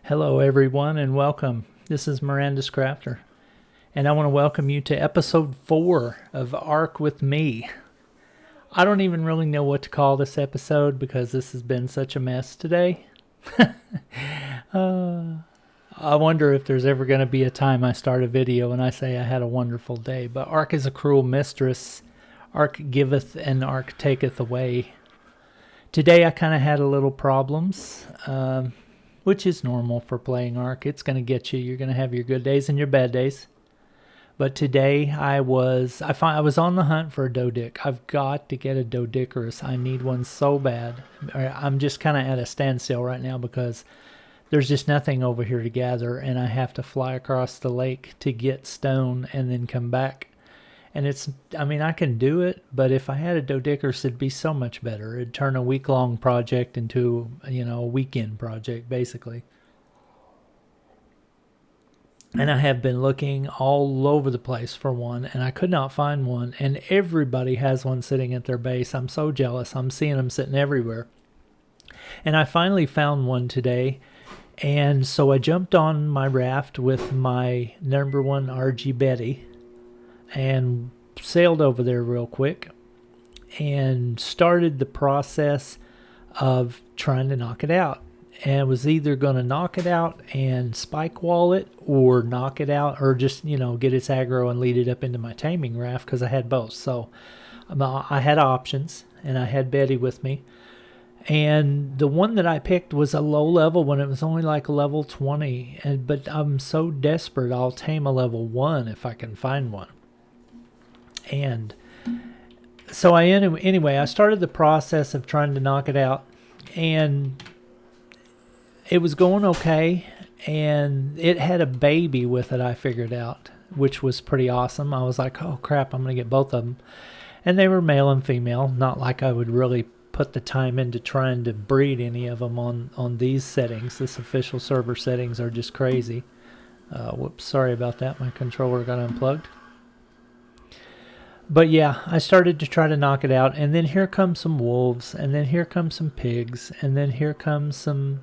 Hello everyone and welcome. This is Miranda's Crafter and I want to welcome you to episode 4 of Ark With Me. I don't even really know what to call this episode because this has been such a mess today. I wonder if there's ever going to be a time I start a video and I say I had a wonderful day, but Ark is a cruel mistress. Ark giveth and Ark taketh away. Today I kind of had a little problems. Which is normal for playing Ark. It's going to get you. You're going to have your good days and your bad days. But today I was on the hunt for a doe dick. I've got to get a doedicarus. I need one so bad. I'm just kind of at a standstill right now because there's just nothing over here to gather, and I have to fly across the lake to get stone and then come back. And I can do it, but if I had a doedicarus, it'd be so much better. It'd turn a week-long project into, a weekend project, basically. And I have been looking all over the place for one, and I could not find one. And everybody has one sitting at their base. I'm so jealous. I'm seeing them sitting everywhere. And I finally found one today. And so I jumped on my raft with my number one RG Betty and sailed over there real quick and started the process of trying to knock it out. And was either going to knock it out and spike wall it or knock it out or just, get its aggro and lead it up into my taming raft because I had both. So I had options and I had Betty with me. And the one that I picked was a low level one. It was only like level 20. But I'm so desperate I'll tame a level 1 if I can find one. And so I started the process of trying to knock it out, and it was going okay, and it had a baby with it, I figured out, which was pretty awesome. I was like, oh crap, I'm going to get both of them. And they were male and female, not like I would really put the time into trying to breed any of them on these settings. This official server settings are just crazy. Whoops, sorry about that. My controller got unplugged. But yeah, I started to try to knock it out, and then here comes some wolves, and then here comes some pigs, and then here comes some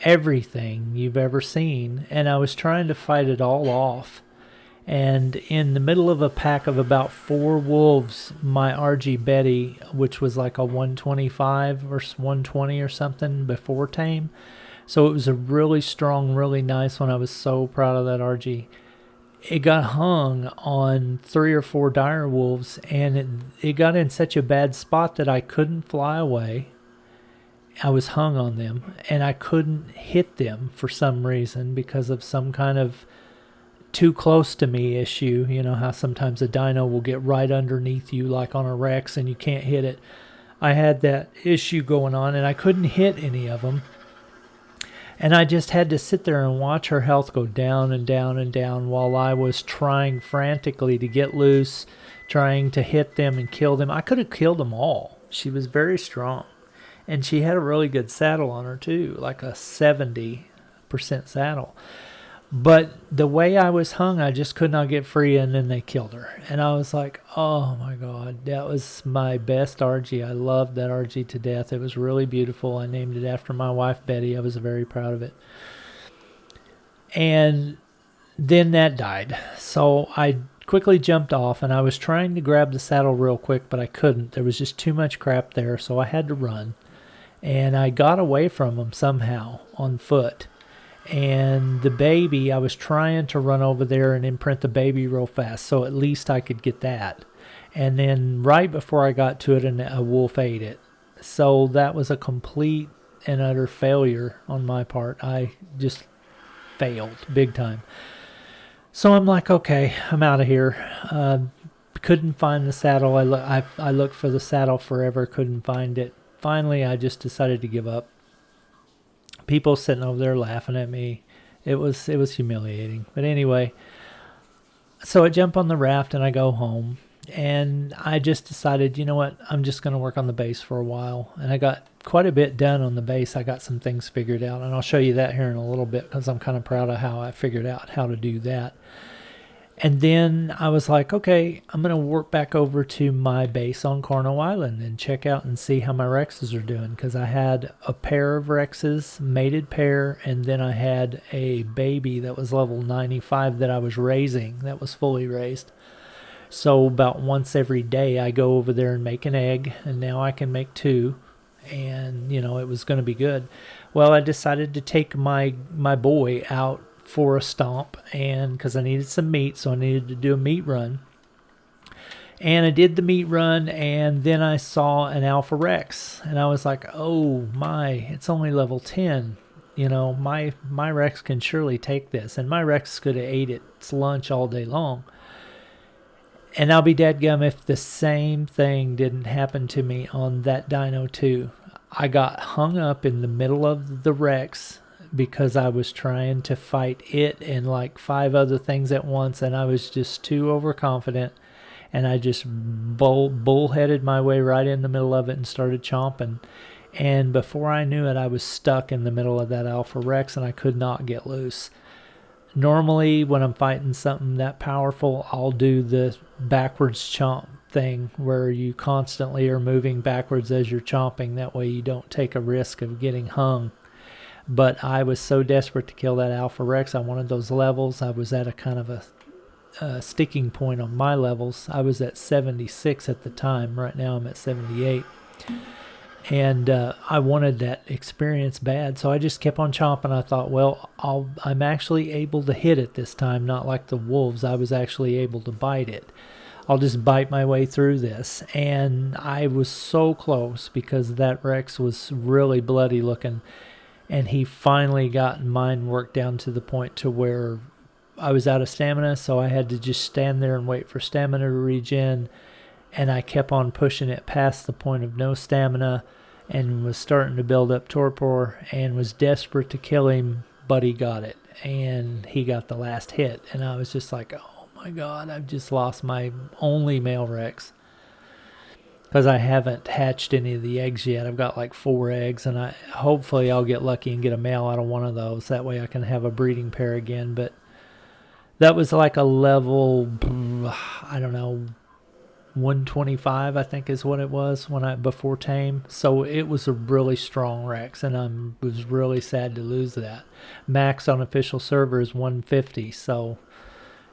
everything you've ever seen, and I was trying to fight it all off. And in the middle of a pack of about 4 wolves, my RG Betty, which was like a 125 or 120 or something before tame, so it was a really strong, really nice one. I was so proud of that RG. It got hung on 3 or 4 dire wolves, and it got in such a bad spot that I couldn't fly away. I was hung on them, and I couldn't hit them for some reason because of some kind of too close to me issue. You know how sometimes a dino will get right underneath you like on a Rex and you can't hit it. I had that issue going on, and I couldn't hit any of them. And I just had to sit there and watch her health go down and down and down while I was trying frantically to get loose, trying to hit them and kill them. I could have killed them all. She was very strong. And she had a really good saddle on her too, like a 70% saddle. But the way I was hung, I just could not get free, and then they killed her. And I was like, oh my God, that was my best RG. I loved that RG to death. It was really beautiful. I named it after my wife, Betty. I was very proud of it. And then that died. So I quickly jumped off, and I was trying to grab the saddle real quick, but I couldn't. There was just too much crap there, so I had to run. And I got away from them somehow on foot. And the baby, I was trying to run over there and imprint the baby real fast, so at least I could get that. And then right before I got to it, a wolf ate it. So that was a complete and utter failure on my part. I just failed big time. So I'm like, okay, I'm out of here. Couldn't find the saddle. I looked for the saddle forever, couldn't find it. Finally, I just decided to give up. People sitting over there laughing at me. It was humiliating. But anyway, so I jump on the raft and I go home. And I just decided, you know what, I'm just going to work on the base for a while. And I got quite a bit done on the base. I got some things figured out. And I'll show you that here in a little bit because I'm kind of proud of how I figured out how to do that. And then I was like, okay, I'm going to warp back over to my base on Cornwall Island and check out and see how my Rexes are doing. Because I had a pair of Rexes, mated pair, and then I had a baby that was level 95 that I was raising, that was fully raised. So about once every day I go over there and make an egg, and now I can make two. And, you know, it was going to be good. Well, I decided to take my boy out for a stomp, and because I needed some meat, so I needed to do a meat run. And I did the meat run, and then I saw an Alpha Rex, and I was like, oh my, it's only level 10. You know, my Rex can surely take this. And my Rex could have ate its lunch all day long. And I'll be dadgum if the same thing didn't happen to me on that dino too. I got hung up in the middle of the Rex because I was trying to fight it and like 5 other things at once, and I was just too overconfident, and I just bullheaded my way right in the middle of it and started chomping. And before I knew it, I was stuck in the middle of that Alpha Rex, and I could not get loose. Normally, when I'm fighting something that powerful, I'll do the backwards chomp thing where you constantly are moving backwards as you're chomping. That way you don't take a risk of getting hung. But I was so desperate to kill that Alpha Rex. I wanted those levels. I was at a kind of a sticking point on my levels. I was at 76 at the time. Right now I'm at 78. And I wanted that experience bad, so I just kept on chomping. I thought, well, I'm actually able to hit it this time, not like the wolves. I was actually able to bite it. I'll just bite my way through this. And I was so close because that Rex was really bloody looking. And he finally got mine worked down to the point to where I was out of stamina, so I had to just stand there and wait for stamina to regen. And I kept on pushing it past the point of no stamina and was starting to build up torpor and was desperate to kill him, but he got it. And he got the last hit. And I was just like, oh my God, I've just lost my only male Rex. Because I haven't hatched any of the eggs yet. I've got like 4 eggs, and hopefully I'll get lucky and get a male out of one of those. That way I can have a breeding pair again. But that was like a level, I don't know, 125 I think is what it was before tame. So it was a really strong Rex, and I was really sad to lose that. Max on official server is 150, so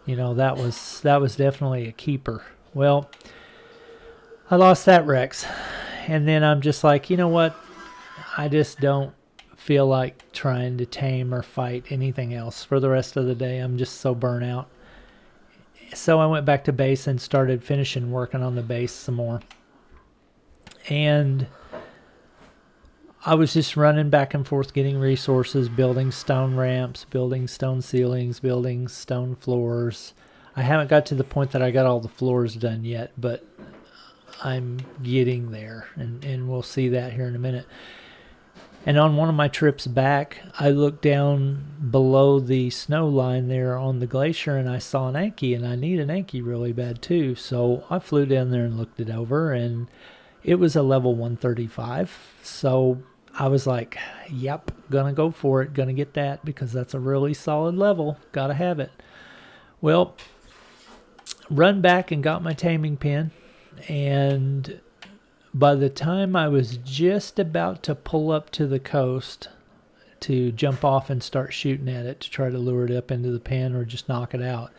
you know that was definitely a keeper. Well, I lost that Rex, and then I'm just like, you know what? I just don't feel like trying to tame or fight anything else for the rest of the day. I'm just so burnt out. So I went back to base and started working on the base some more. And I was just running back and forth getting resources, building stone ramps, building stone ceilings, building stone floors. I haven't got to the point that I got all the floors done yet, but I'm getting there, and we'll see that here in a minute. And on one of my trips back, I looked down below the snow line there on the glacier, and I saw an Anki, and I need an Anki really bad too. So I flew down there and looked it over, and it was a level 135. So I was like, yep, gonna go for it, gonna get that, because that's a really solid level. Gotta have it. Well, run back and got my taming pin, and by the time I was just about to pull up to the coast to jump off and start shooting at it to try to lure it up into the pen or just knock it out,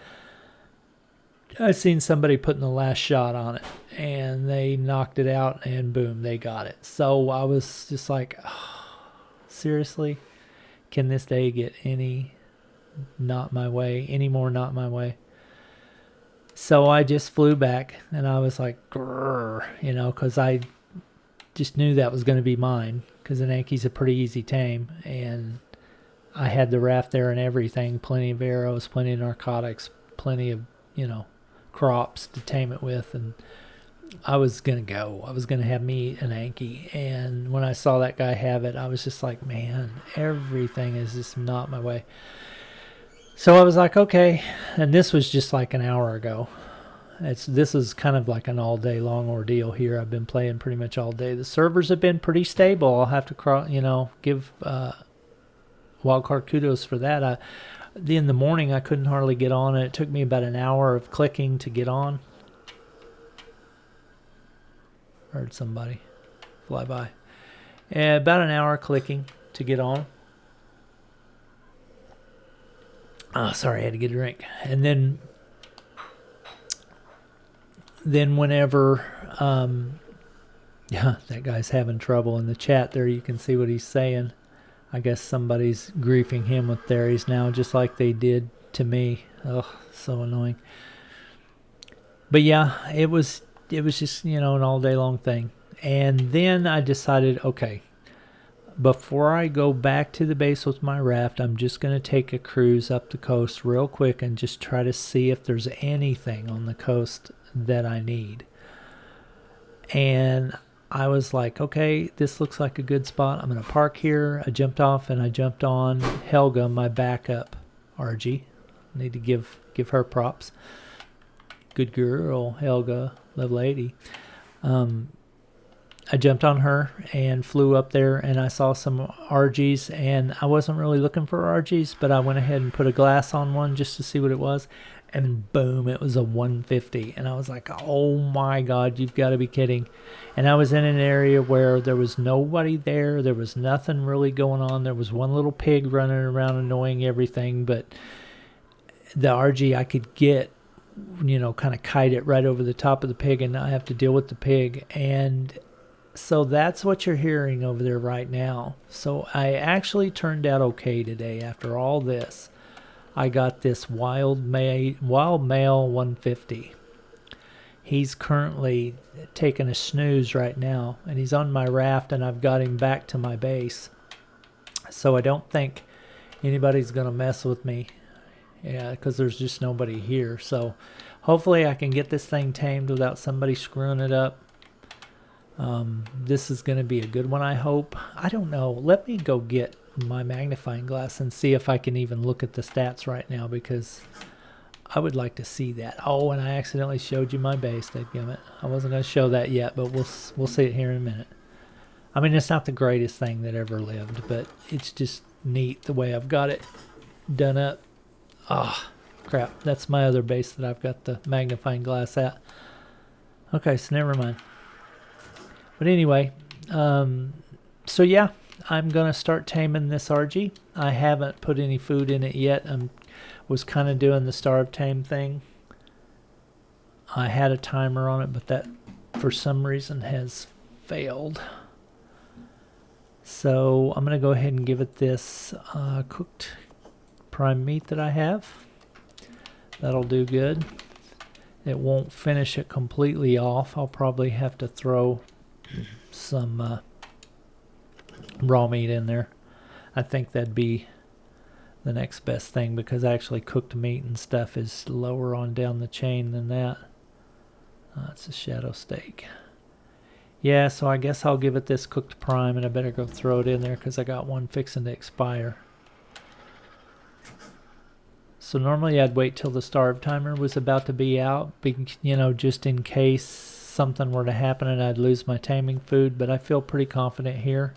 I seen somebody putting the last shot on it, and they knocked it out, and boom, they got it. So I was just like, oh, seriously? Can this day get any not my way, any more not my way? So I just flew back, and I was like, grrr, you know, because I just knew that was going to be mine, because an Anki's a pretty easy tame, and I had the raft there and everything, plenty of arrows, plenty of narcotics, plenty of, you know, crops to tame it with, and I was going to go. I was going to have me an Anki, and when I saw that guy have it, I was just like, man, everything is just not my way. So I was like, okay, and this was just like an hour ago. This is kind of like an all-day long ordeal here. I've been playing pretty much all day. The servers have been pretty stable. I'll have to, give Wildcard kudos for that. In the morning, I couldn't hardly get on, and it took me about an hour of clicking to get on. Heard somebody fly by. About an hour clicking to get on. Oh, sorry, I had to get a drink. And then whenever, yeah, that guy's having trouble in the chat there. You can see what he's saying. I guess somebody's griefing him with theories now, just like they did to me. Ugh, so annoying. But yeah, it was just, an all day long thing. And then I decided, okay, before I go back to the base with my raft, I'm just going to take a cruise up the coast real quick and just try to see if there's anything on the coast that I need. And I was like, okay, this looks like a good spot. I'm going to park here. I jumped off and I jumped on Helga, my backup RG. Need to give her props. Good girl, Helga, lovely lady. I jumped on her and flew up there, and I saw some RGs, and I wasn't really looking for RGs, but I went ahead and put a glass on one just to see what it was, and boom, it was a 150, and I was like, oh my God, you've got to be kidding. And I was in an area where there was nobody there. There was nothing really going on. There was one little pig running around annoying everything, but the RG I could get, kind of kite it right over the top of the pig and not have to deal with the pig. And so that's what you're hearing over there right now. So I actually turned out okay today after all this. I got this wild male 150. He's currently taking a snooze right now, and he's on my raft, and I've got him back to my base. So I don't think anybody's going to mess with me. Yeah, because there's just nobody here. So hopefully I can get this thing tamed without somebody screwing it up. This is going to be a good one, I hope. I don't know. Let me go get my magnifying glass and see if I can even look at the stats right now, because I would like to see that. Oh, and I accidentally showed you my base, dadgummit. I wasn't going to show that yet, but we'll see it here in a minute. I mean, it's not the greatest thing that ever lived, but it's just neat the way I've got it done up. Ah, crap. That's my other base that I've got the magnifying glass at. Okay, so never mind. But anyway, so yeah, I'm going to start taming this RG. I haven't put any food in it yet. I was kind of doing the starve tame thing. I had a timer on it, but that for some reason has failed. So I'm going to go ahead and give it this cooked prime meat that I have. That'll do good. It won't finish it completely off. I'll probably have to throw some raw meat in there. I think that'd be the next best thing, because actually cooked meat and stuff is lower on down the chain than that. It's a shadow steak. Yeah, so I guess I'll give it this cooked prime, and I better go throw it in there because I got one fixing to expire. So normally I'd wait till the starve timer was about to be out, just in case something were to happen and I'd lose my taming food, but I feel pretty confident here.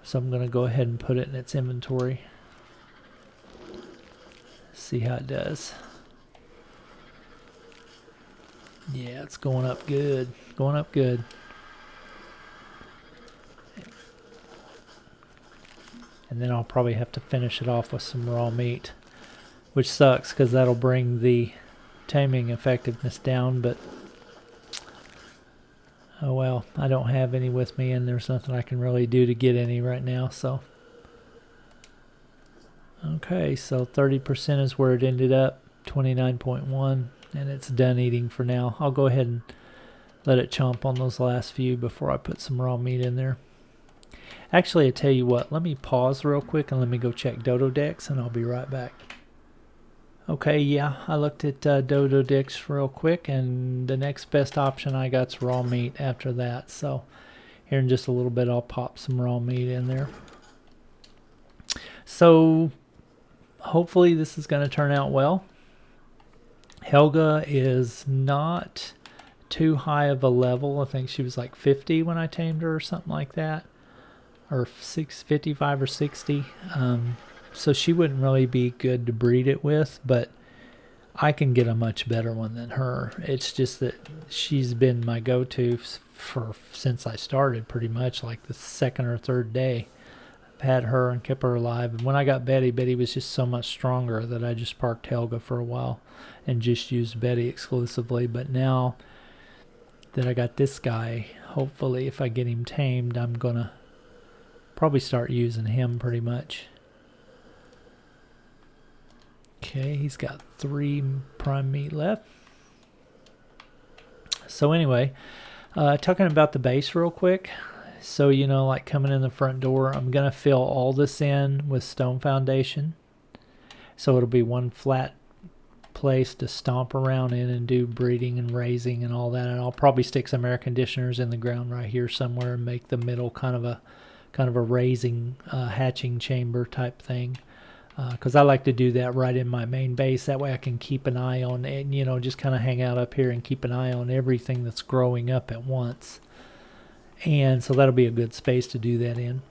So I'm going to go ahead and put it in its inventory. See how it does. Yeah, it's going up good. Going up good. And then I'll probably have to finish it off with some raw meat, which sucks because that'll bring the taming effectiveness down, but oh well, I don't have any with me, and there's nothing I can really do to get any right now, so. Okay, so 30% is where it ended up, 29.1, and it's done eating for now. I'll go ahead and let it chomp on those last few before I put some raw meat in there. Actually, I tell you what, let me pause real quick and let me go check Dodo Decks, and I'll be right back. Okay, yeah, I looked at Dodo Decks real quick, and the next best option I got's raw meat after that. So here in just a little bit, I'll pop some raw meat in there. So hopefully this is going to turn out well. Helga is not too high of a level. I think she was like 50 when I tamed her or something like that, or 55 or 60. so she wouldn't really be good to breed it with, but I can get a much better one than her. It's just that she's been my go-to since I started, pretty much like the second or third day. I've had her and kept her alive. And when I got Betty, Betty was just so much stronger that I just parked Helga for a while and just used Betty exclusively. But now that I got this guy, hopefully if I get him tamed, I'm going to probably start using him pretty much. Okay, he's got 3 prime meat left. So anyway, talking about the base real quick. So, you know, like coming in the front door, I'm going to fill all this in with stone foundation. So it'll be one flat place to stomp around in and do breeding and raising and all that. And I'll probably stick some air conditioners in the ground right here somewhere and make the middle kind of a raising, hatching chamber type thing. Because I like to do that right in my main base. That way I can keep an eye on it, you know, just kind of hang out up here and keep an eye on everything that's growing up at once. And so that'll be a good space to do that in.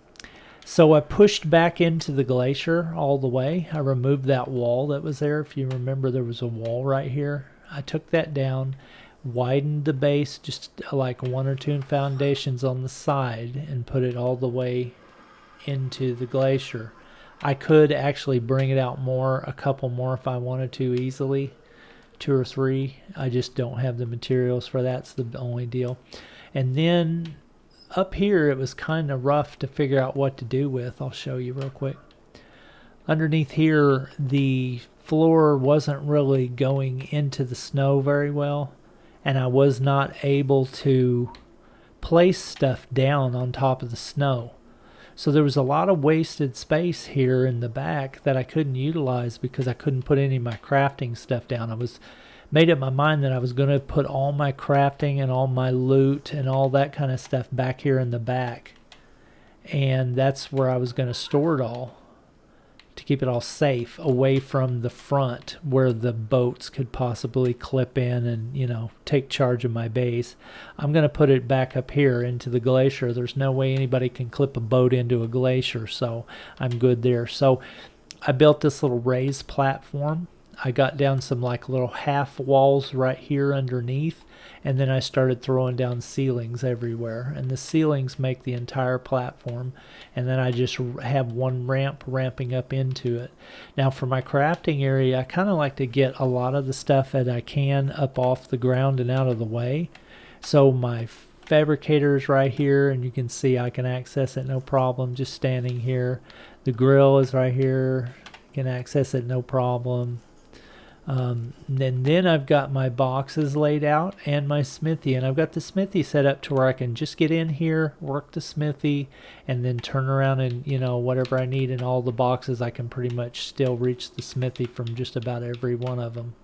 So I pushed back into the glacier all the way. I removed that wall that was there. If you remember, there was a wall right here. I took that down, widened the base just like 1 or 2 foundations on the side, and put it all the way into the glacier. I could actually bring it out more, a couple more if I wanted to easily, 2 or 3. I just don't have the materials for that. That's the only deal. And then up here it was kind of rough to figure out what to do with. I'll show you real quick. Underneath here, the floor wasn't really going into the snow very well, and I was not able to place stuff down on top of the snow. So there was a lot of wasted space here in the back that I couldn't utilize because I couldn't put any of my crafting stuff down. I was made up my mind that I was going to put all my crafting and all my loot and all that kind of stuff back here in the back. And that's where I was going to store it all, to keep it all safe away from the front where the boats could possibly clip in and, you know, take charge of my base. I'm going to put it back up here into the glacier. There's no way anybody can clip a boat into a glacier, so I'm good there. So I built this little raised platform. I got down some like little half walls right here underneath, and then I started throwing down ceilings everywhere, and the ceilings make the entire platform, and then I just have one ramp ramping up into it. Now for my crafting area, I kind of like to get a lot of the stuff that I can up off the ground and out of the way. So my fabricator is right here, and you can see I can access it no problem just standing here. The grill is right here, you can access it no problem. And then I've got my boxes laid out and my smithy, and I've got the smithy set up to where I can just get in here, work the smithy, and then turn around and, you know, whatever I need in all the boxes, I can pretty much still reach the smithy from just about every one of them.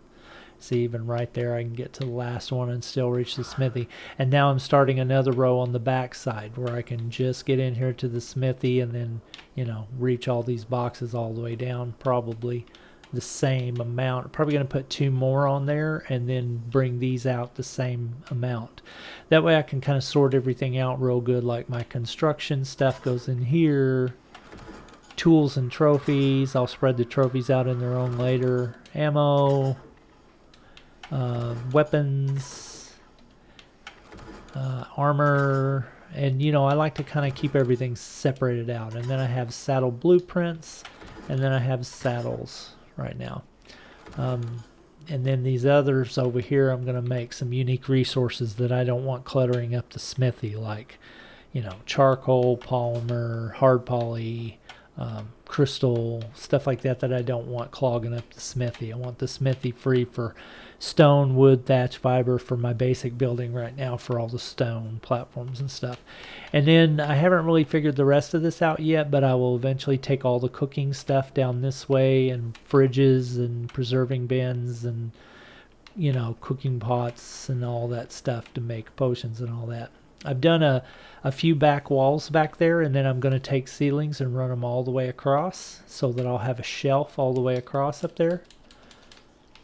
See, even right there I can get to the last one and still reach the smithy. And now I'm starting another row on the back side where I can just get in here to the smithy and then, you know, reach all these boxes all the way down, probably the same amount. Probably going to put 2 more on there and then bring these out the same amount. That way I can kind of sort everything out real good, like my construction stuff goes in here, tools and trophies, I'll spread the trophies out in their own later, ammo, weapons, armor, and you know, I like to kind of keep everything separated out. And then I have saddle blueprints, and then I have saddles right now, and then these others over here, I'm going to make some unique resources that I don't want cluttering up the smithy, like, you know, charcoal, polymer, hard poly, crystal, stuff like that I don't want clogging up the smithy. I want the smithy free for stone, wood, thatch, fiber for my basic building right now, for all the stone platforms and stuff. And then I haven't really figured the rest of this out yet, but I will eventually take all the cooking stuff down this way, and fridges and preserving bins and, you know, cooking pots and all that stuff to make potions and all that. I've done a few back walls back there, and then I'm going to take ceilings and run them all the way across so that I'll have a shelf all the way across up there.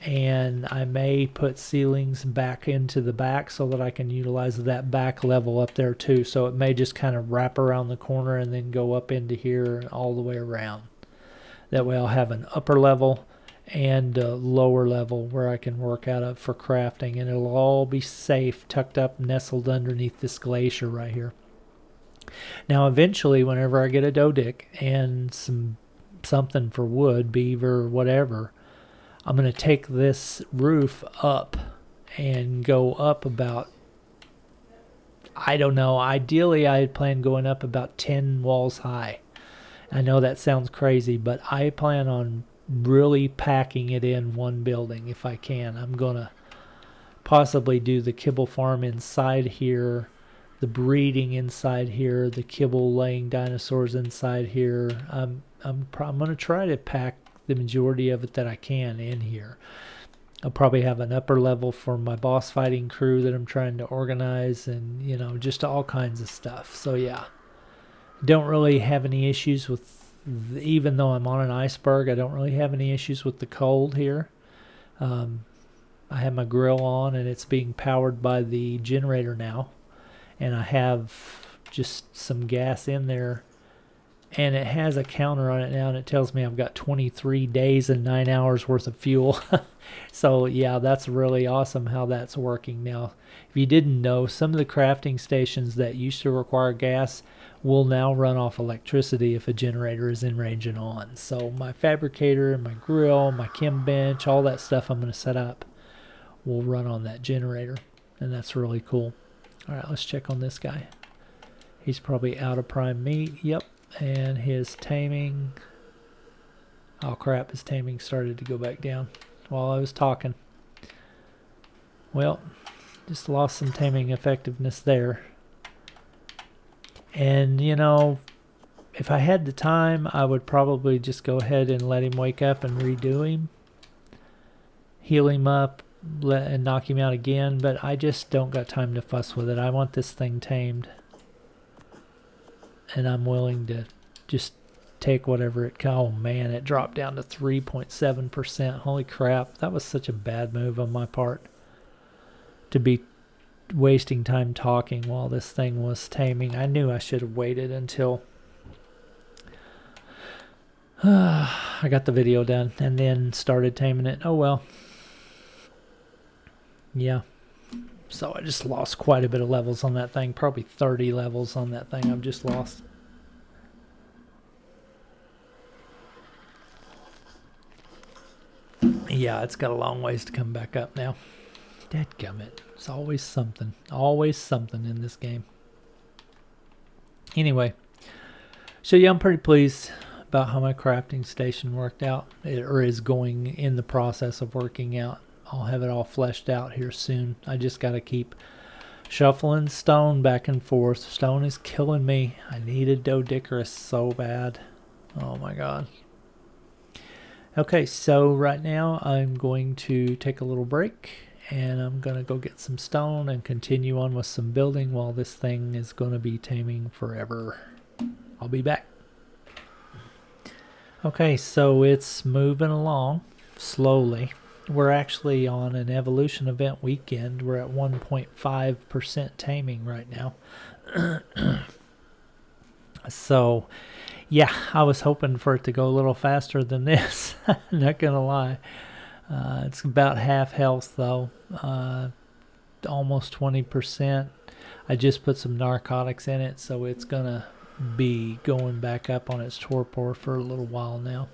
And I may put ceilings back into the back so that I can utilize that back level up there too. So it may just kind of wrap around the corner and then go up into here all the way around. That way I'll have an upper level and a lower level where I can work out of for crafting, and it'll all be safe, tucked up, nestled underneath this glacier right here. Now eventually, whenever I get a doe dick and something for wood, beaver, whatever, I'm going to take this roof up and go up about, I don't know, ideally I had planned going up about 10 walls high. I know that sounds crazy, but I plan on really packing it in one building if I can. I'm going to possibly do the kibble farm inside here, the breeding inside here, the kibble laying dinosaurs inside here. I'm going to try to pack the majority of it that I can in here. I'll probably have an upper level for my boss fighting crew that I'm trying to organize, and you know, just all kinds of stuff. So yeah, don't really have any issues with, even though I'm on an iceberg, I don't really have any issues with the cold here. I have my grill on and it's being powered by the generator now, and I have just some gas in there, and it has a counter on it now, and it tells me I've got 23 days and 9 hours worth of fuel. So yeah, that's really awesome how that's working now. If you didn't know, some of the crafting stations that used to require gas will now run off electricity if a generator is in range and on. So my fabricator, my grill, my chem bench, all that stuff I'm going to set up will run on that generator, and that's really cool. All right, let's check on this guy. He's probably out of prime meat. Yep. And his taming, oh crap, his taming started to go back down while I was talking. Well, just lost some taming effectiveness there. And you know, if I had the time, I would probably just go ahead and let him wake up and redo him, heal him up, and knock him out again, but I just don't got time to fuss with it. I want this thing tamed, and I'm willing to just take whatever it can. Oh man, it dropped down to 3.7%. Holy crap, that was such a bad move on my part to be wasting time talking while this thing was taming. I knew I should have waited until I got the video done and then started taming it. Oh well. Yeah. So I just lost quite a bit of levels on that thing. Probably 30 levels on that thing I've just lost. Yeah, it's got a long ways to come back up now. Dadgummit. It's always something. Always something in this game. Anyway. So yeah, I'm pretty pleased about how my crafting station worked out. Or is going in the process of working out. I'll have it all fleshed out here soon. I just got to keep shuffling stone back and forth. Stone is killing me. I need a Dodicarus so bad. Oh my god. Okay, so right now I'm going to take a little break, and I'm going to go get some stone and continue on with some building while this thing is going to be taming forever. I'll be back. Okay, so it's moving along slowly. We're actually on an evolution event weekend. We're at 1.5% taming right now. So, yeah, I was hoping for it to go a little faster than this. Not gonna lie. It's about half health though. Almost 20%. I just put some narcotics in it, so it's gonna be going back up on its torpor for a little while now.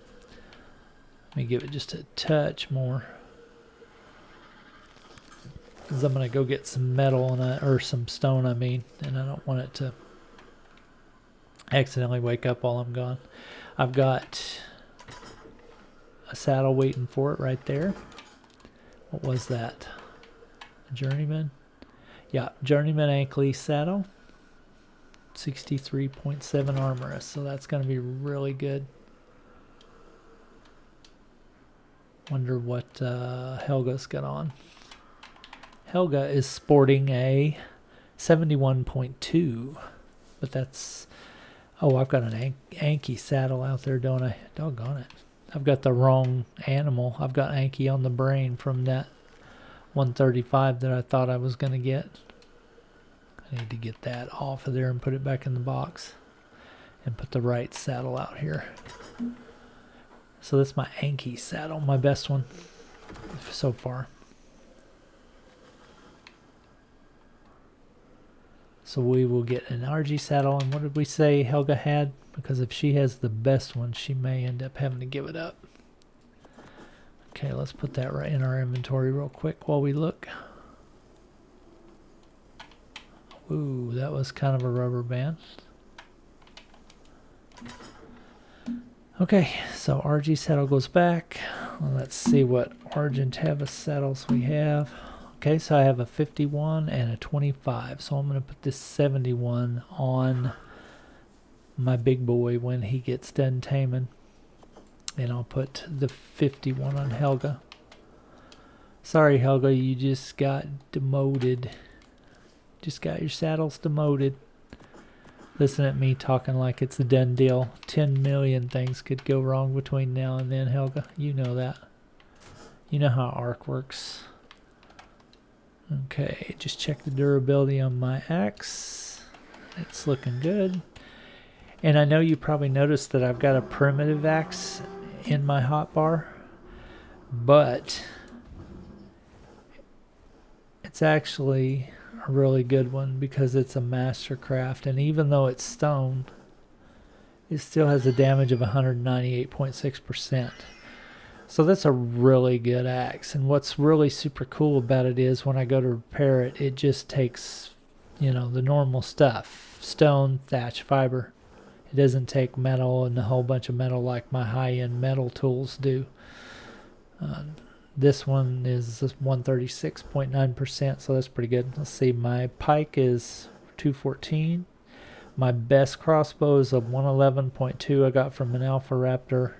Let me give it just a touch more, because I'm going to go get some metal or some stone, I mean, and I don't want it to accidentally wake up while I'm gone. I've got a saddle waiting for it right there. What was that? A journeyman? Yeah, journeyman ankle saddle. 63.7 armorous, so that's going to be really good. Wonder what Helga's got on. Helga is sporting a 71.2, but that's, oh, I've got an Anki saddle out there, don't I? Doggone it. I've got the wrong animal. I've got Anki on the brain from that 135 that I thought I was going to get. I need to get that off of there and put it back in the box and put the right saddle out here. So that's my Anki saddle, my best one so far. So we will get an RG saddle, and what did we say Helga had? Because if she has the best one, she may end up having to give it up. Okay, let's put that right in our inventory real quick while we look. Ooh, that was kind of a rubber band. Okay, so RG saddle goes back. Well, let's see what Argenteva saddles we have. Okay, so I have a 51 and a 25. So I'm going to put this 71 on my big boy when he gets done taming. And I'll put the 51 on Helga. Sorry, Helga, you just got demoted. Just got your saddles demoted. Listen at me talking like it's a done deal. 10 million things could go wrong between now and then, Helga. You know that. You know how Ark works. Okay, just check the durability on my axe. It's looking good. And I know you probably noticed that I've got a primitive axe in my hotbar, but it's actually a really good one because it's a mastercraft, and even though it's stone, it still has a damage of 198.6%. So that's a really good axe. And what's really super cool about it is when I go to repair it, it just takes, you know, the normal stuff. Stone, thatch, fiber. It doesn't take metal and a whole bunch of metal like my high-end metal tools do. This one is 136.9%, so that's pretty good. Let's see, my pike is 214. My best crossbow is a 111.2 I got from an Alpha Raptor.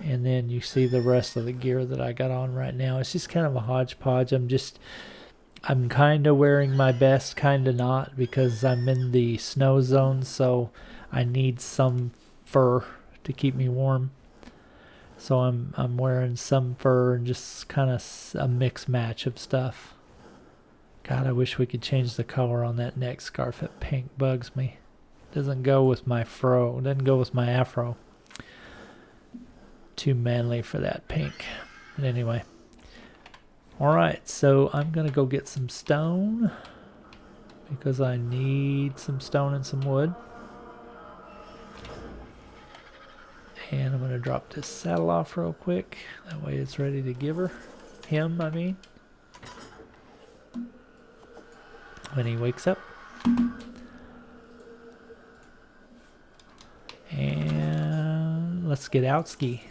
And then you see the rest of the gear that I got on right now. It's just kind of a hodgepodge. I'm kind of wearing my best, kind of not, because I'm in the snow zone, so I need some fur to keep me warm. So I'm wearing some fur and just kind of a mixed match of stuff. God, I wish we could change the color on that neck scarf. That pink bugs me. Doesn't go with my fro. Doesn't go with my afro. Too manly for that pink. But anyway. Alright, so I'm going to go get some stone. Because I need some stone and some wood. And I'm going to drop this saddle off real quick. That way it's ready to give her. Him, I mean. When he wakes up. And let's get out ski.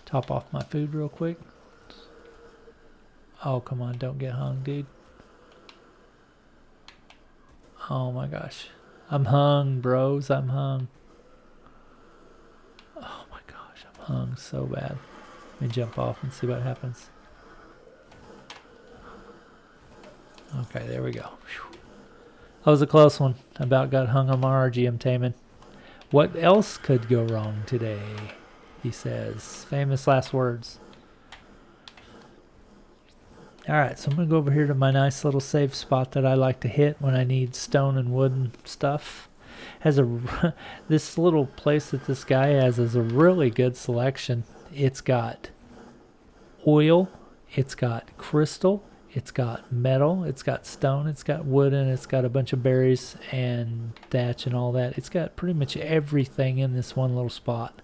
Top off my food real quick. Oh, come on, don't get hung, dude. Oh my gosh. I'm hung, bros. I'm hung. Oh my gosh, I'm hung so bad. Let me jump off and see what happens. Okay, there we go. Whew. That was a close one. About got hung on my RG I'm taming. What else could go wrong today? He says. Famous last words. Alright, so I'm going to go over here to my nice little safe spot that I like to hit when I need stone and wood and stuff. Has a this little place that this guy has is a really good selection. It's got oil, it's got crystal, it's got metal, it's got stone, it's got wood, and it's got a bunch of berries and thatch and all that. It's got pretty much everything in this one little spot.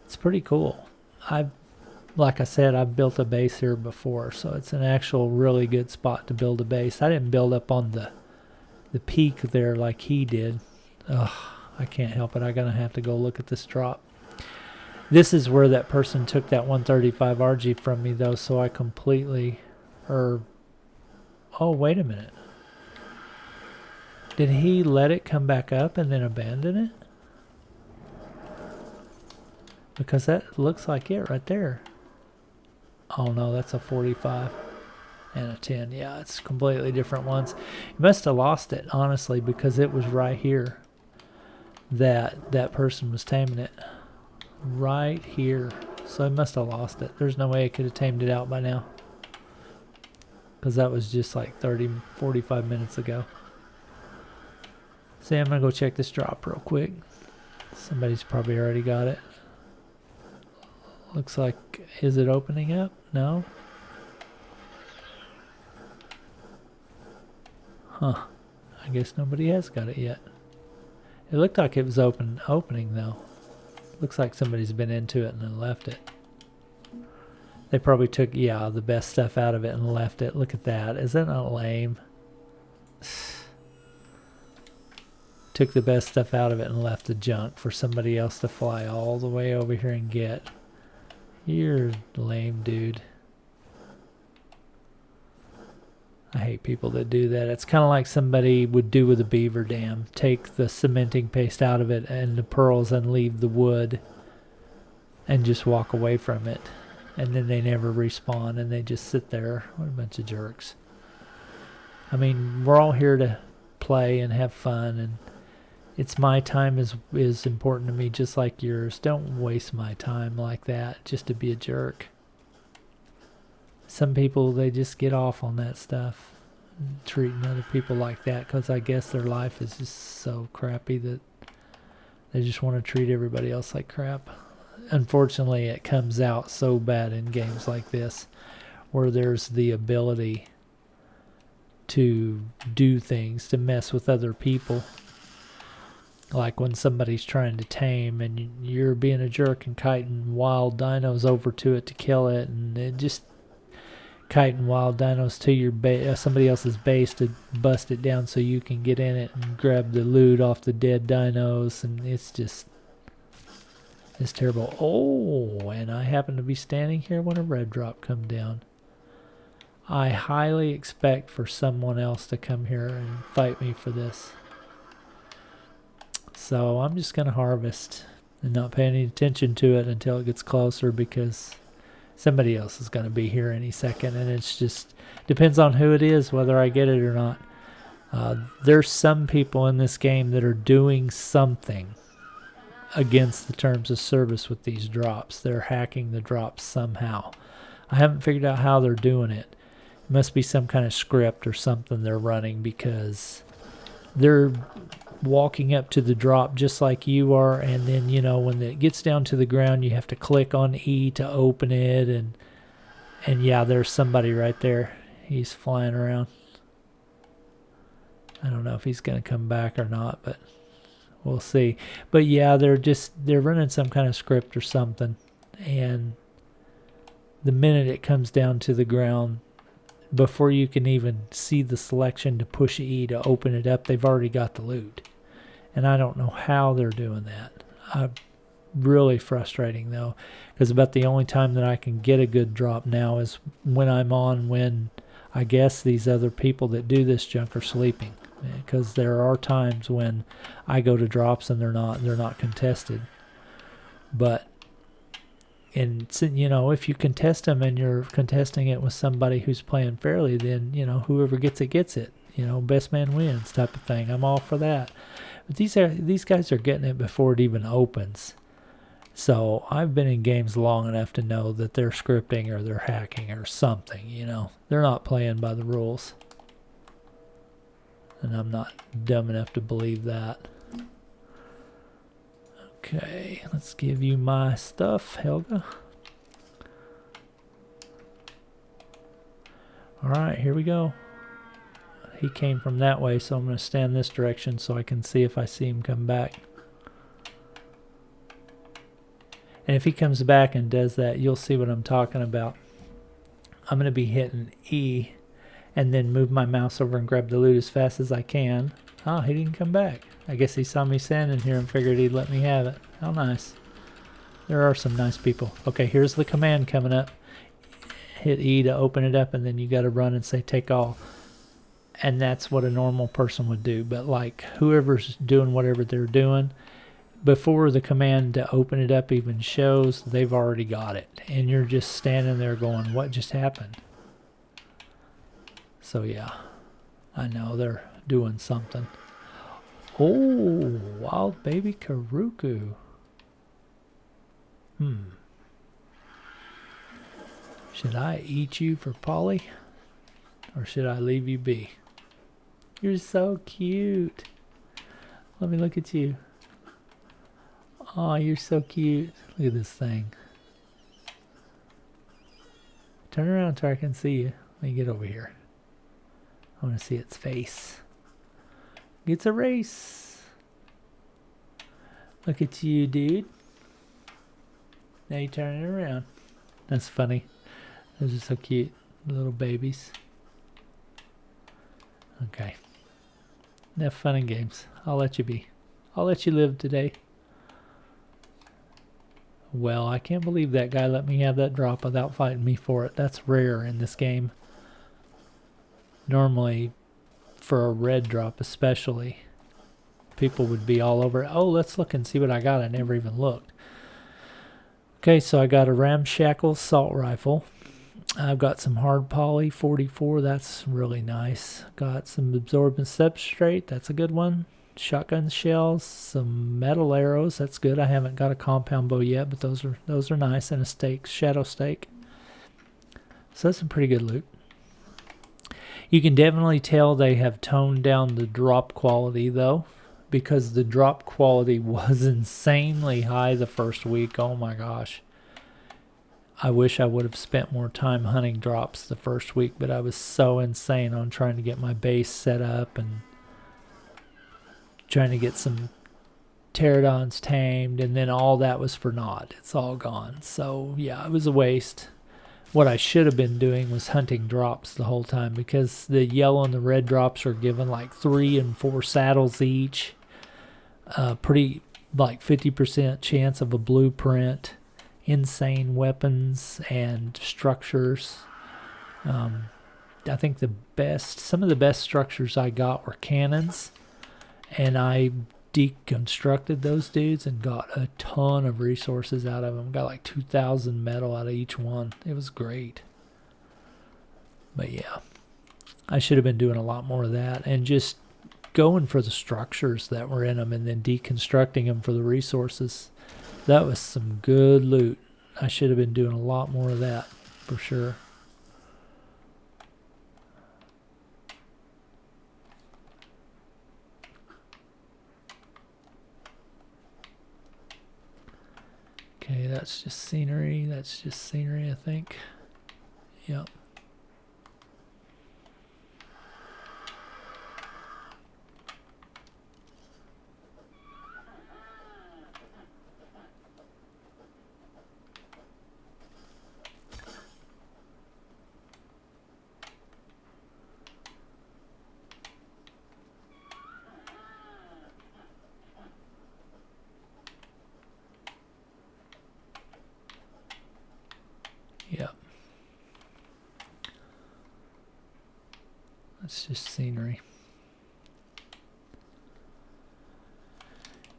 It's pretty cool. Like I said, I've built a base here before, so it's an actual really good spot to build a base. I didn't build up on the peak there like he did. Ugh, I can't help it. I'm going to have to go look at this drop. This is where that person took that 135 RG from me, though, so I completely... oh, wait a minute. Did he let it come back up and then abandon it? Because that looks like it right there. Oh no, that's a 45 and a 10. Yeah, it's completely different ones. You must have lost it, honestly, because it was right here that person was taming it. Right here. So he must have lost it. There's no way I could have tamed it out by now. Because that was just like 45 minutes ago. See, I'm going to go check this drop real quick. Somebody's probably already got it. Looks like, is it opening up? No? Huh. I guess nobody has got it yet. It looked like it was opening though. Looks like somebody's been into it and then left it. They probably took, yeah, the best stuff out of it and left it. Look at that. Is that not lame? Took the best stuff out of it and left the junk for somebody else to fly all the way over here and get. You're lame, dude. I hate people that do that. It's kind of like somebody would do with a beaver dam. Take the cementing paste out of it and the pearls and leave the wood and just walk away from it. And then they never respawn and they just sit there. What a bunch of jerks. I mean, we're all here to play and have fun, and it's my time is important to me just like yours. Don't waste my time like that just to be a jerk. Some people, they just get off on that stuff, treating other people like that, because I guess their life is just so crappy that they just want to treat everybody else like crap. Unfortunately, it comes out so bad in games like this, where there's the ability to do things, to mess with other people. Like when somebody's trying to tame and you're being a jerk and kiting wild dinos over to it to kill it, and it just kiting wild dinos to your somebody else's base to bust it down so you can get in it and grab the loot off the dead dinos, and it's terrible. Oh, and I happen to be standing here when a red drop come down. I highly expect for someone else to come here and fight me for this. So I'm just going to harvest and not pay any attention to it until it gets closer, because somebody else is going to be here any second, and it's just depends on who it is whether I get it or not. There's some people in this game that are doing something against the terms of service with these drops. They're hacking the drops somehow. I haven't figured out how they're doing it. It must be some kind of script or something they're running, because they're walking up to the drop just like you are, and then, you know, when it gets down to the ground, you have to click on E to open it, and yeah, there's somebody right there. He's flying around. I don't know if he's going to come back or not, but we'll see. But yeah, they're running some kind of script or something, and the minute it comes down to the ground, before you can even see the selection to push E to open it up, they've already got the loot. And I don't know how they're doing that. Really frustrating though, because about the only time that I can get a good drop now is when I'm on, when I guess these other people that do this junk are sleeping, because there are times when I go to drops and they're not contested. But and you know, if you contest them and you're contesting it with somebody who's playing fairly, then, you know, whoever gets it gets it. You know, best man wins type of thing. I'm all for that. But these guys are getting it before it even opens. So I've been in games long enough to know that they're scripting or they're hacking or something. You know, they're not playing by the rules, and I'm not dumb enough to believe that. Okay, let's give you my stuff, Helga. Alright, here we go. He came from that way, so I'm going to stand this direction so I can see if I see him come back. And if he comes back and does that, you'll see what I'm talking about. I'm going to be hitting E and then move my mouse over and grab the loot as fast as I can. Oh, he didn't come back. I guess he saw me standing here and figured he'd let me have it. How nice. There are some nice people. Okay, here's the command coming up. Hit E to open it up, and then you got to run and say take all. And that's what a normal person would do. But like whoever's doing whatever they're doing, before the command to open it up even shows, they've already got it. And you're just standing there going, what just happened? So yeah, I know they're doing something. Oh, wild baby Karuku. Should I eat you for Polly? Or should I leave you be? You're so cute. Let me look at you. Oh, you're so cute. Look at this thing. Turn around so I can see you. Let me get over here. I want to see its face. It's a race. Look at you, dude. Now you turn it around. That's funny. Those are so cute. Little babies. Okay. Have fun and games. I'll let you be. I'll let you live today. Well, I can't believe that guy let me have that drop without fighting me for it. That's rare in this game. Normally, for a red drop especially, people would be all over it. Oh, let's look and see what I got. I never even looked. Okay, so I got a ramshackle assault rifle. I've got some hard poly 44. That's really nice. Got some absorbent substrate. That's a good one. Shotgun shells, some metal arrows. That's good. I haven't got a compound bow yet, but those are nice. And a stake, shadow stake. So that's some pretty good loot. You can definitely tell they have toned down the drop quality though, because the drop quality was insanely high the first week. Oh my gosh. I wish I would have spent more time hunting drops the first week, but I was so insane on trying to get my base set up and trying to get some pterodons tamed, and then all that was for naught. It's all gone. So yeah, it was a waste. What I should have been doing was hunting drops the whole time, because the yellow and the red drops are given like 3 and 4 saddles each. Pretty like 50% chance of a blueprint. Insane weapons and structures. I think some of the best structures I got were cannons, and I deconstructed those dudes and got a ton of resources out of them. Got like 2,000 metal out of each one. It was great. But yeah, I should have been doing a lot more of that and just going for the structures that were in them and then deconstructing them for the resources. That was some good loot. I should have been doing a lot more of that for sure. Okay, that's just scenery. That's just scenery, I think. Yep. Yep. That's just scenery.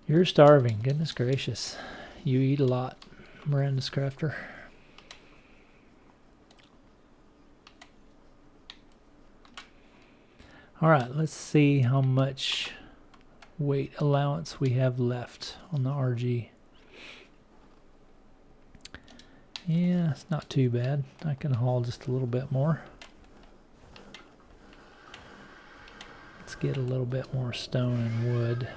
You're starving. Goodness gracious. You eat a lot, Miranda's Crafter. Alright, let's see how much weight allowance we have left on the RG. Yeah, it's not too bad. I can haul just a little bit more. Let's get a little bit more stone and wood.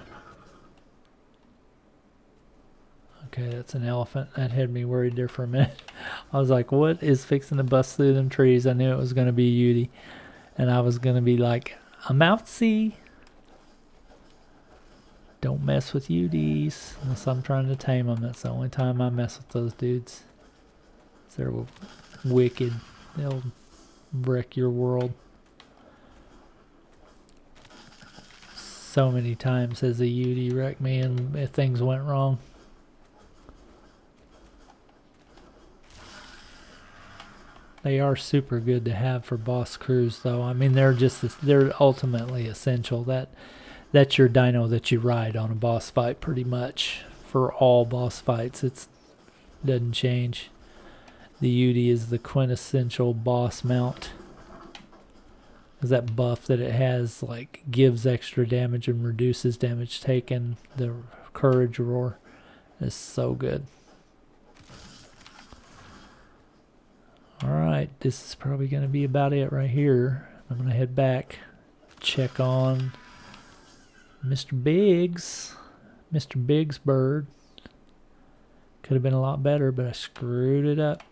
Okay, that's an elephant. That had me worried there for a minute. I was like, what is fixing to bust through them trees? I knew it was going to be a Yudi. And I was going to be like, I'm out, see? Don't mess with Udis unless I'm trying to tame them. That's the only time I mess with those dudes. They're wicked. They'll wreck your world. So many times has a Yudi wrecked me and if things went wrong. They are super good to have for boss crews though. I mean, they're ultimately essential. That's your dino that you ride on a boss fight pretty much. For all boss fights, it doesn't change. The Yudi is the quintessential boss mount. Because that buff that it has like gives extra damage and reduces damage taken. The courage roar is so good. Alright, this is probably going to be about it right here. I'm going to head back, check on Mr. Biggs bird. Could have been a lot better, but I screwed it up.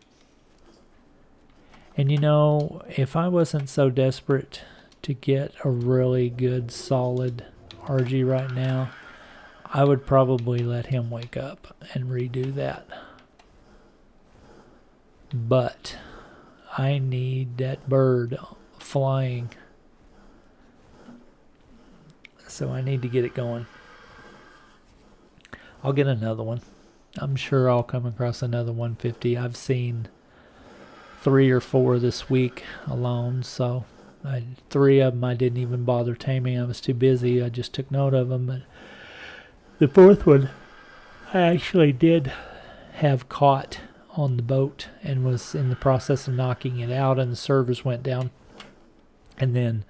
And you know, if I wasn't so desperate to get a really good solid RG right now, I would probably let him wake up and redo that. But I need that bird flying. So I need to get it going. I'll get another one. I'm sure I'll come across another 150. I've seen 3 or 4 this week alone, so 3 of them I didn't even bother taming. I was too busy. I just took note of them. But the 4th one I actually did have caught on the boat and was in the process of knocking it out, and the servers went down. And then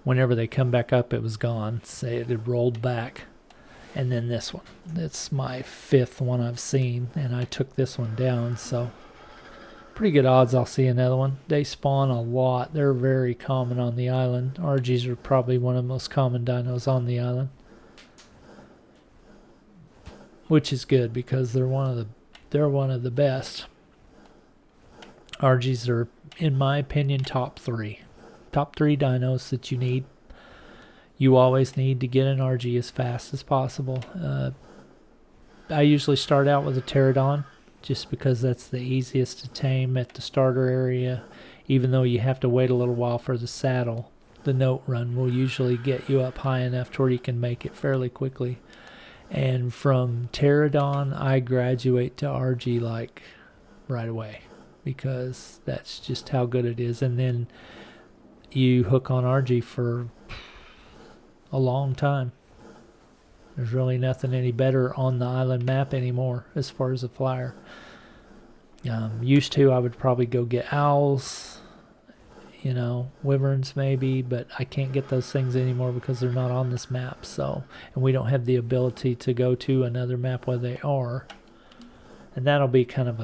whenever they come back up, it was gone. So it had rolled back. And then this one. It's my 5th one I've seen, and I took this one down, so pretty good odds I'll see another one. They spawn a lot. They're very common on the island. RGs are probably one of the most common dinos on the island, which is good because they're one of the best. RGs are, in my opinion, top 3 dinos that you need. You always need to get an RG as fast as possible. I usually start out with a pterodon just because that's the easiest to tame at the starter area, even though you have to wait a little while for the saddle. The note run will usually get you up high enough to where you can make it fairly quickly. And from pterodon, I graduate to RG like right away because that's just how good it is. And then you hook on RG for a long time. There's really nothing any better on the island map anymore as far as a flyer. Used to, I would probably go get owls, you know, wyverns maybe, but I can't get those things anymore because they're not on this map. So, and we don't have the ability to go to another map where they are. And that'll be kind of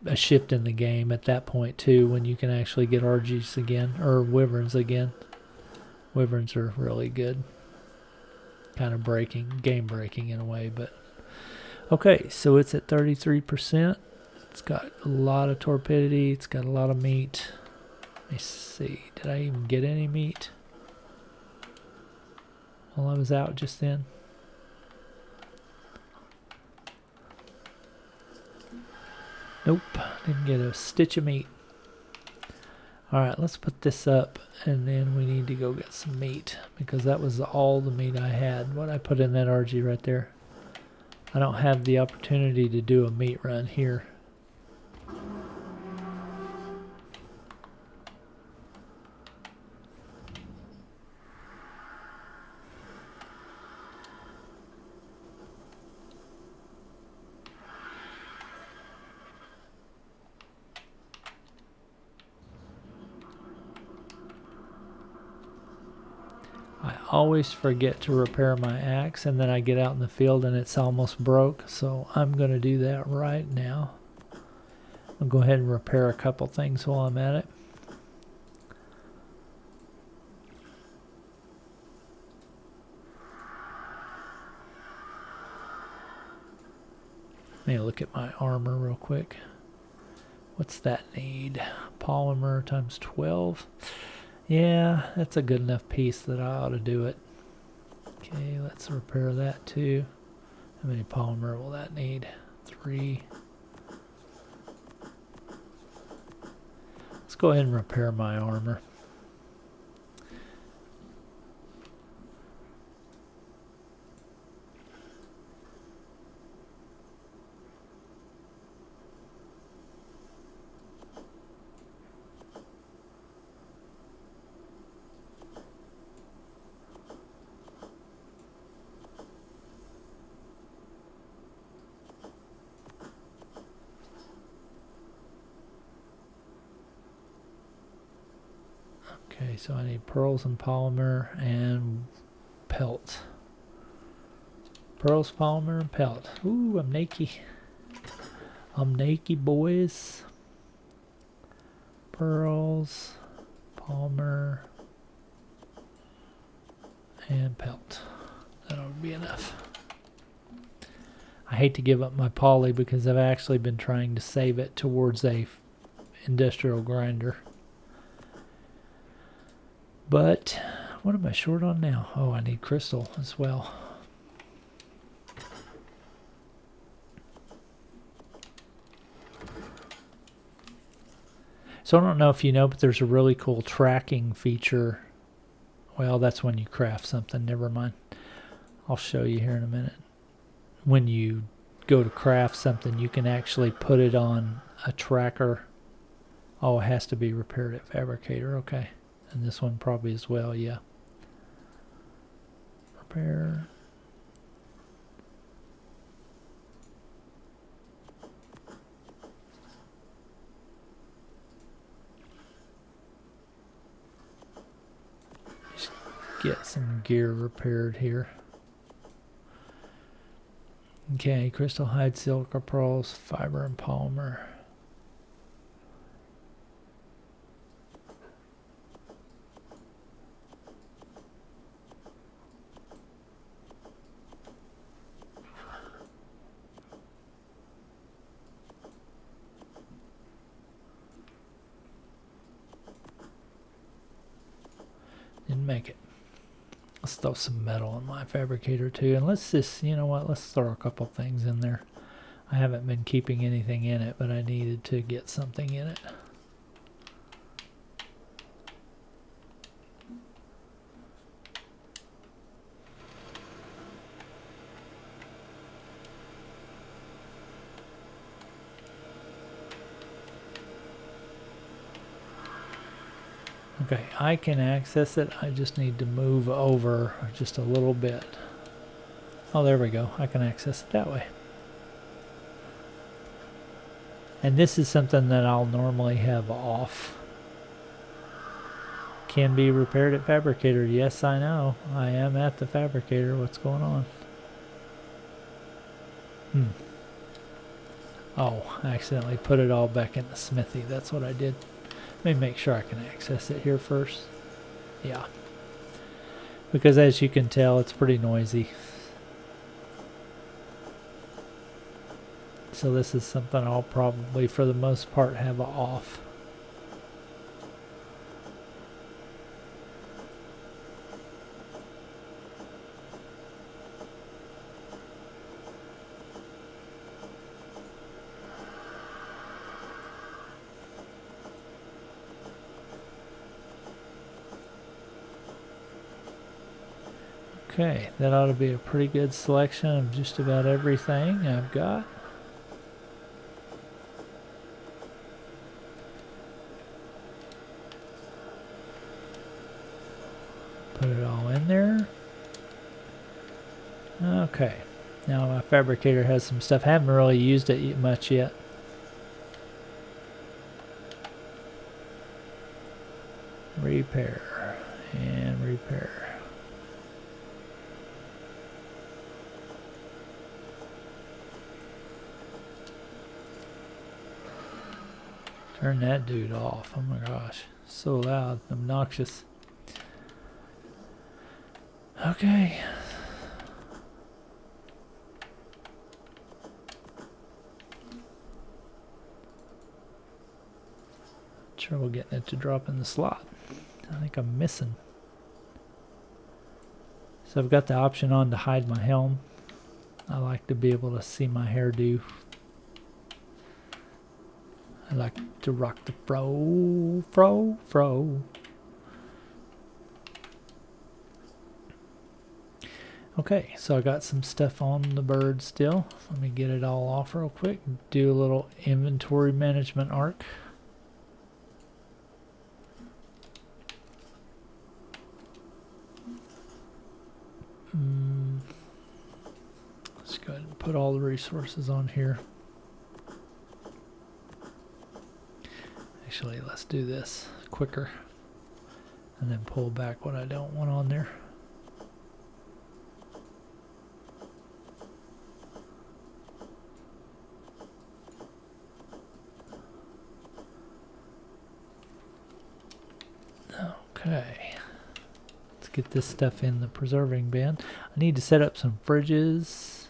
a shift in the game at that point too, when you can actually get RGs again, or wyverns again. Wyverns are really good. Kind of game breaking in a way, but okay, so it's at 33%. It's got a lot of torpidity. It's got a lot of meat. Let me see. Did I even get any meat while I was out just then? Nope. Didn't get a stitch of meat. Alright, let's put this up, and then we need to go get some meat, because that was all the meat I had, what I put in that RG right there. I don't have the opportunity to do a meat run here. I always forget to repair my axe, and then I get out in the field and it's almost broke, so I'm going to do that right now. I'll go ahead and repair a couple things while I'm at it. Let me look at my armor real quick. What's that need? Polymer times 12. Yeah, that's a good enough piece that I ought to do it. Okay, let's repair that too. How many polymer will that need? 3. Let's go ahead and repair my armor. Okay, so I need pearls and polymer and pelt. Pearls, polymer, and pelt. Ooh, I'm naked. I'm naked, boys. Pearls, polymer, and pelt. That'll be enough. I hate to give up my poly because I've actually been trying to save it towards a industrial grinder. But what am I short on now? Oh, I need crystal as well. So I don't know if you know, but there's a really cool tracking feature. Well, that's when you craft something. Never mind. I'll show you here in a minute. When you go to craft something, you can actually put it on a tracker. Oh, it has to be repaired at fabricator. Okay. And this one probably as well. Yeah. Repair. Get some gear repaired here. Okay, crystal, hide, silk, or pearls, fiber, and polymer. Didn't make it. Let's throw some metal in my fabricator too, and let's just, you know what, let's throw a couple things in there. I haven't been keeping anything in it, but I needed to get something in it. Okay, I can access it. I just need to move over just a little bit. Oh, there we go. I can access it that way. And this is something that I'll normally have off. Can be repaired at fabricator. Yes, I know. I am at the fabricator. What's going on? Oh, I accidentally put it all back in the smithy. That's what I did. Let me make sure I can access it here first. Yeah. Because as you can tell, it's pretty noisy. So this is something I'll probably, for the most part, have off. Okay, that ought to be a pretty good selection of just about everything I've got. Put it all in there. Okay, now my fabricator has some stuff. I haven't really used it much yet. Repair and repair. Turn that dude off. Oh my gosh. So loud. Obnoxious. Okay. Trouble getting it to drop in the slot. I think I'm missing. So I've got the option on to hide my helm. I like to be able to see my hairdo. I like to rock the fro. Okay, so I got some stuff on the bird still. Let me get it all off real quick. Do a little inventory management arc. Let's go ahead and put all the resources on here. Actually, let's do this quicker and then pull back what I don't want on there. Okay, let's get this stuff in the preserving bin. I need to set up some fridges.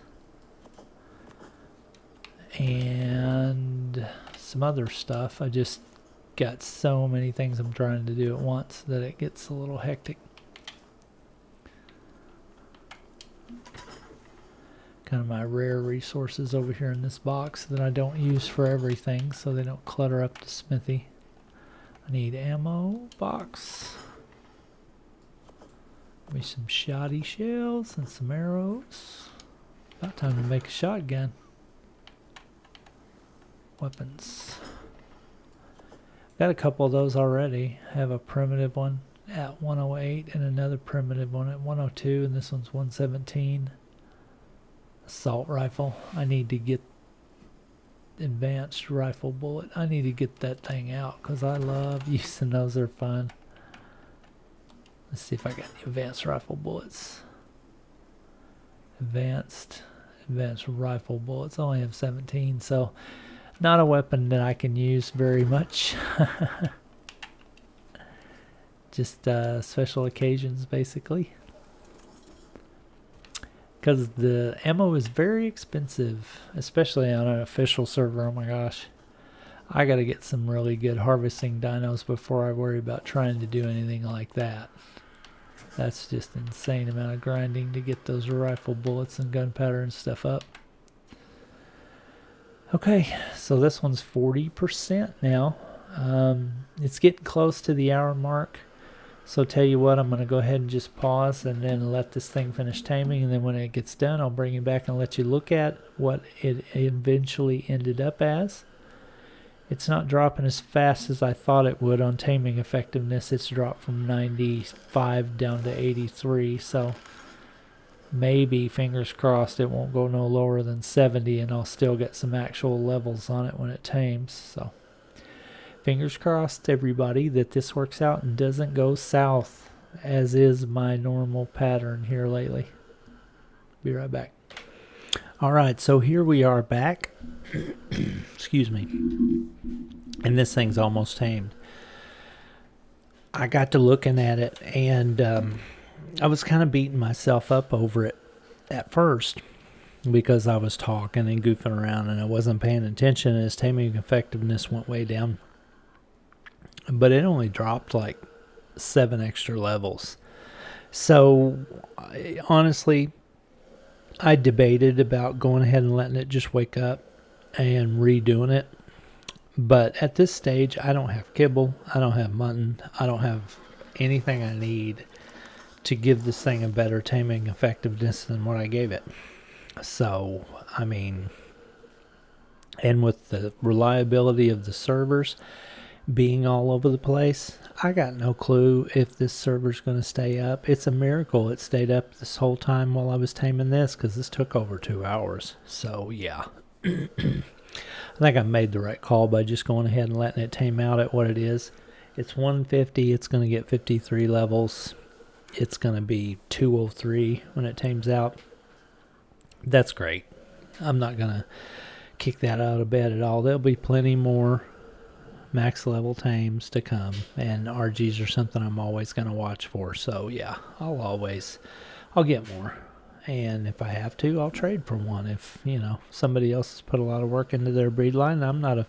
and some other stuff. I just got so many things I'm trying to do at once that it gets a little hectic. Kind of my rare resources over here in this box that I don't use for everything, so they don't clutter up the smithy. I need ammo box. Maybe some shoddy shells and some arrows. About time to make a shotgun. Weapons. Got a couple of those already. I have a primitive one at 108 and another primitive one at 102, and this one's 117. Assault rifle. I need to get advanced rifle bullet. I need to get that thing out because I love using those. They're fun. Let's see if I got any advanced rifle bullets. Advanced rifle bullets. I only have 17, so not a weapon that I can use very much. Just special occasions, basically. Because the ammo is very expensive, especially on an official server. Oh my gosh. I gotta get some really good harvesting dinos before I worry about trying to do anything like that. That's just an insane amount of grinding to get those rifle bullets and gunpowder and stuff up. Okay, so this one's 40% now. It's getting close to the hour mark. So tell you what, I'm going to go ahead and just pause and then let this thing finish taming. And then when it gets done, I'll bring you back and let you look at what it eventually ended up as. It's not dropping as fast as I thought it would on taming effectiveness. It's dropped from 95 down to 83. So maybe, fingers crossed, it won't go no lower than 70 and I'll still get some actual levels on it when it tames. So fingers crossed, everybody, that this works out and doesn't go south, as is my normal pattern here lately. Be right back. All right, so here we are back. Excuse me. And this thing's almost tamed. I got to looking at it, and I was kind of beating myself up over it at first because I was talking and goofing around and I wasn't paying attention, and its taming effectiveness went way down. But it only dropped like 7 extra levels. So honestly, I debated about going ahead and letting it just wake up and redoing it. But at this stage, I don't have kibble, I don't have mutton, I don't have anything I need to give this thing a better taming effectiveness than what I gave it. So, I mean, and with the reliability of the servers being all over the place, I got no clue if this server's going to stay up. It's a miracle it stayed up this whole time while I was taming this, because this took over 2 hours. So yeah, I think I made the right call by just going ahead and letting it tame out at what it is. It's 150. It's going to get 53 levels. It's going to be 203 when it tames out. That's great. I'm not going to kick that out of bed at all. There'll be plenty more max level tames to come, and RGs are something I'm always going to watch for. So yeah, I'll get more, and if I have to, I'll trade for one. If somebody else has put a lot of work into their breed line, I'm not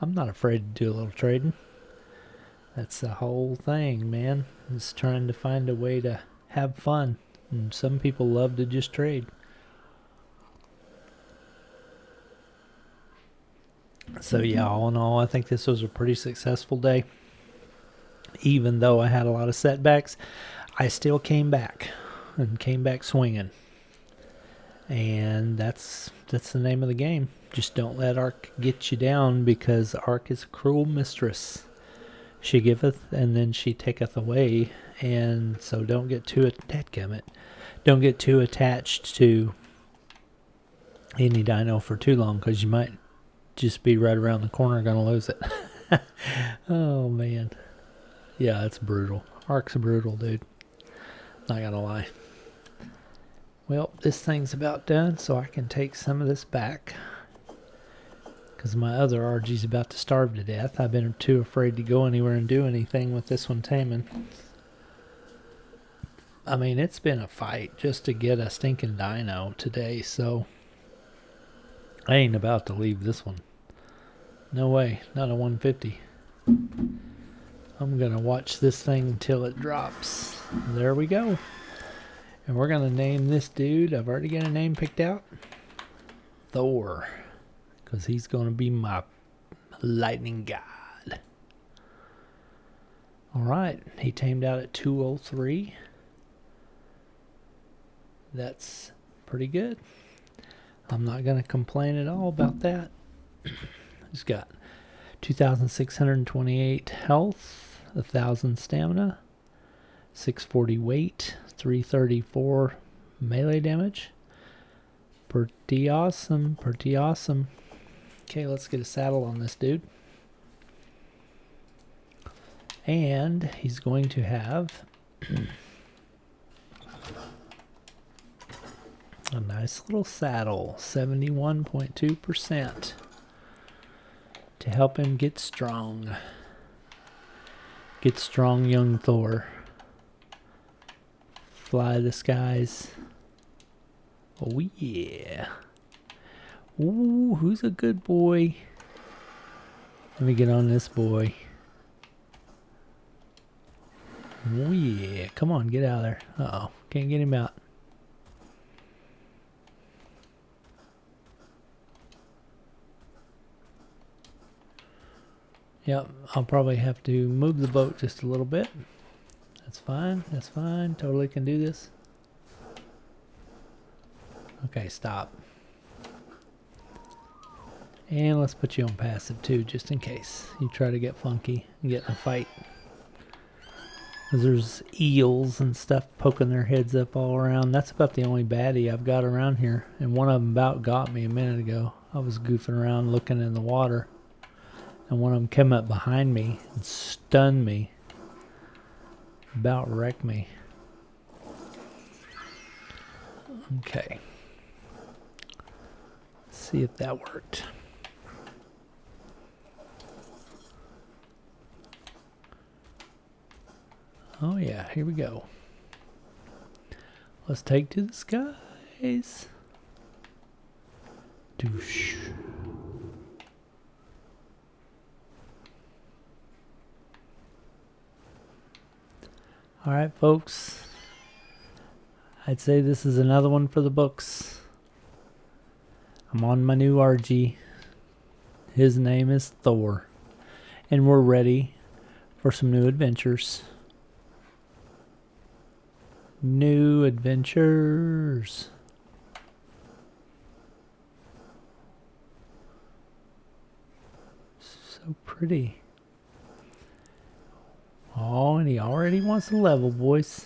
afraid to do a little trading. That's the whole thing, man, is trying to find a way to have fun, and some people love to just trade. So yeah, all in all, I think this was a pretty successful day. Even though I had a lot of setbacks, I still came back swinging. And that's the name of the game. Just don't let Ark get you down, because Ark is a cruel mistress. She giveth and then she taketh away, and so don't get too attached to any dino for too long, because you might just be right around the corner gonna lose it. Oh man, yeah, it's brutal. Ark's brutal, dude, not gonna lie. Well, this thing's about done, so I can take some of this back, because my other RG's about to starve to death. I've been too afraid to go anywhere and do anything with this one taming. I mean, it's been a fight just to get a stinking dino today, so I ain't about to leave this one. No way, not a 150. I'm gonna watch this thing until it drops. There we go. And we're gonna name this dude, I've already got a name picked out, Thor. Because he's gonna be my lightning god. Alright, he tamed out at 203. That's pretty good. I'm not gonna complain at all about that. He's got 2,628 health, 1,000 stamina, 640 weight, 334 melee damage. Pretty awesome, pretty awesome. Okay, let's get a saddle on this dude. And he's going to have a nice little saddle, 71.2%, to help him get strong. Get strong, young Thor. Fly the skies. Oh yeah. Ooh, who's a good boy? Let me get on this boy. Oh yeah, come on, get out of there. Uh-oh, can't get him out. Yep, I'll probably have to move the boat just a little bit. That's fine, totally can do this. Okay, stop. And let's put you on passive too, just in case you try to get funky and get in a fight. Because there's eels and stuff poking their heads up all around. That's about the only baddie I've got around here. And one of them about got me a minute ago. I was goofing around looking in the water. And one of them came up behind me and stunned me. About wrecked me. Okay. Let's see if that worked. Oh yeah, here we go. Let's take to the skies. Doosh. Alright folks, I'd say this is another one for the books. I'm on my new RG. His name is Thor. And we're ready for some new adventures. New adventures. So pretty. Oh, and he already wants to level, boys.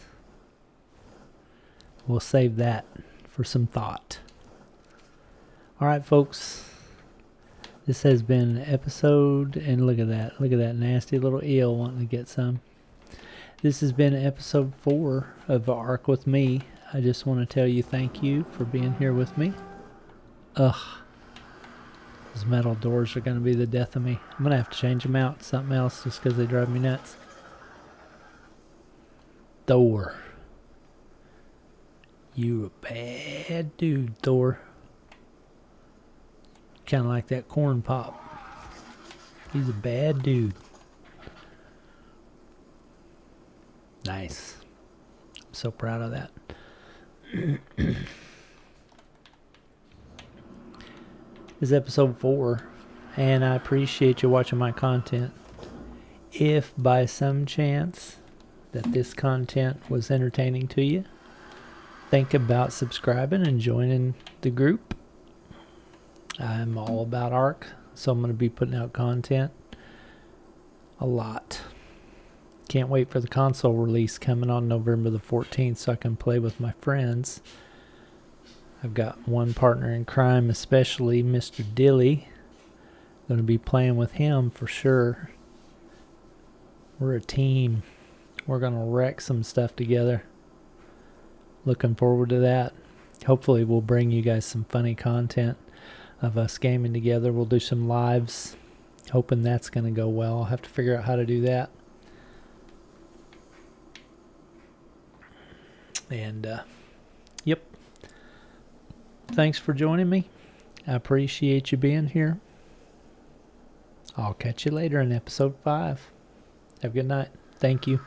We'll save that for some thought. Alright, folks. This has been episode, and look at that. Look at that nasty little eel wanting to get some. This has been episode 4 of Ark With Me. I just want to tell you thank you for being here with me. Ugh. Those metal doors are going to be the death of me. I'm going to have to change them out. Something else just because they drive me nuts. Thor. You a bad dude, Thor. Kind of like that corn pop. He's a bad dude. Nice. I'm so proud of that. This is episode 4, and I appreciate you watching my content. If by some chance that this content was entertaining to you, think about subscribing and joining the group. I'm all about Ark, so I'm going to be putting out content a lot. Can't wait for the console release coming on November the 14th so I can play with my friends. I've got one partner in crime, especially Mr. Dilly. Going to be playing with him for sure. We're a team. We're going to wreck some stuff together. Looking forward to that. Hopefully we'll bring you guys some funny content of us gaming together. We'll do some lives. Hoping that's going to go well. I'll have to figure out how to do that. And, yep. Thanks for joining me. I appreciate you being here. I'll catch you later in episode 5. Have a good night. Thank you.